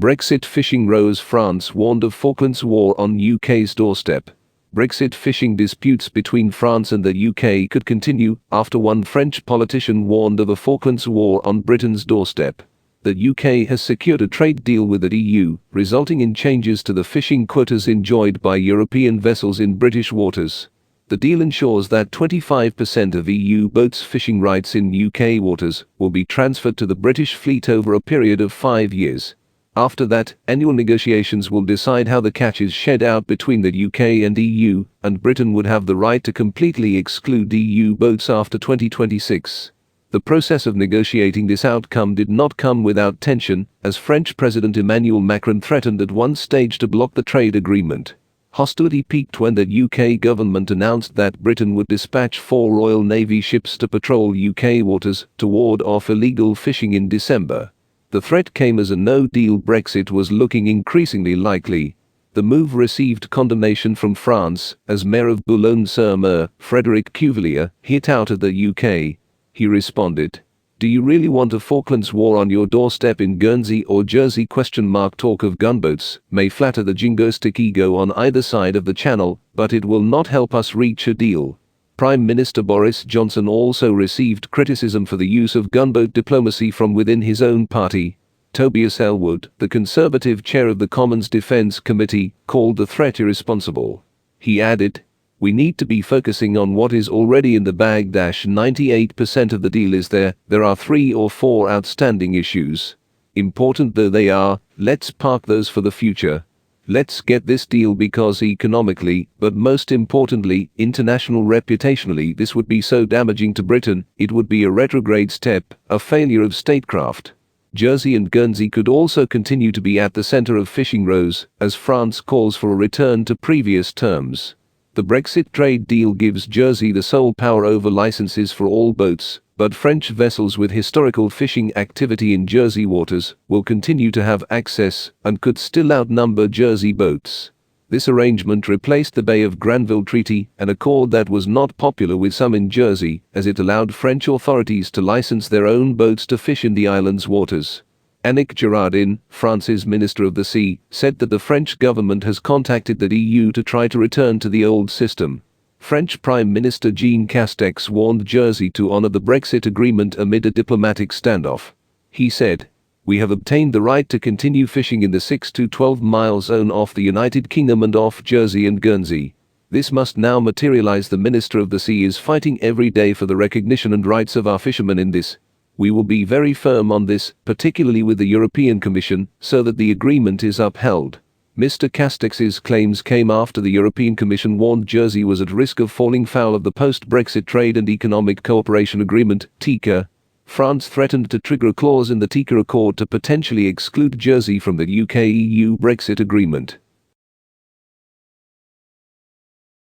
Brexit fishing rose. France warned of Falklands war on UK's doorstep. Brexit fishing disputes between France and the UK could continue after one French politician warned of a Falklands war on Britain's doorstep. The UK has secured a trade deal with the EU, resulting in changes to the fishing quotas enjoyed by European vessels in British waters. The deal ensures that 25% of EU boats' fishing rights in UK waters will be transferred to the British fleet over a period of 5 years. After that, annual negotiations will decide how the catch is shed out between the UK and EU, and Britain would have the right to completely exclude EU boats after 2026. The process of negotiating this outcome did not come without tension, as French President Emmanuel Macron threatened at one stage to block the trade agreement. Hostility peaked when the UK government announced that Britain would dispatch 4 Royal Navy ships to patrol UK waters to ward off illegal fishing in December. The threat came as a no-deal Brexit was looking increasingly likely. The move received condemnation from France, as Mayor of Boulogne-sur-Mer, Frédéric Cuvelier, hit out at the UK. He responded, "Do you really want a Falklands war on your doorstep in Guernsey or Jersey? Talk of gunboats may flatter the jingoistic ego on either side of the channel, but it will not help us reach a deal." Prime Minister Boris Johnson also received criticism for the use of gunboat diplomacy from within his own party. Tobias Ellwood, the Conservative chair of the Commons Defence Committee, called the threat irresponsible. He added, "We need to be focusing on what is already in the bag. 98% of the deal is there. There are 3 or 4 outstanding issues. Important though they are, let's park those for the future. Let's get this deal because economically, but most importantly, international reputationally, this would be so damaging to Britain. It would be a retrograde step, a failure of statecraft." Jersey and Guernsey could also continue to be at the center of fishing rows, as France calls for a return to previous terms. The Brexit trade deal gives Jersey the sole power over licenses for all boats, but French vessels with historical fishing activity in Jersey waters will continue to have access and could still outnumber Jersey boats. This arrangement replaced the Bay of Granville Treaty, an accord that was not popular with some in Jersey, as it allowed French authorities to license their own boats to fish in the island's waters. Annick Girardin, France's Minister of the Sea, said that the French government has contacted the EU to try to return to the old system. French Prime Minister Jean Castex warned Jersey to honor the Brexit agreement amid a diplomatic standoff. He said, "We have obtained the right to continue fishing in the 6 to 12-mile zone off the United Kingdom and off Jersey and Guernsey. This must now materialize. The Minister of the Sea is fighting every day for the recognition and rights of our fishermen in this. We will be very firm on this, particularly with the European Commission, so that the agreement is upheld." Mr. Castex's claims came after the European Commission warned Jersey was at risk of falling foul of the post-Brexit Trade and Economic Cooperation Agreement, TECA. France threatened to trigger a clause in the TECA Accord to potentially exclude Jersey from the UK-EU Brexit agreement.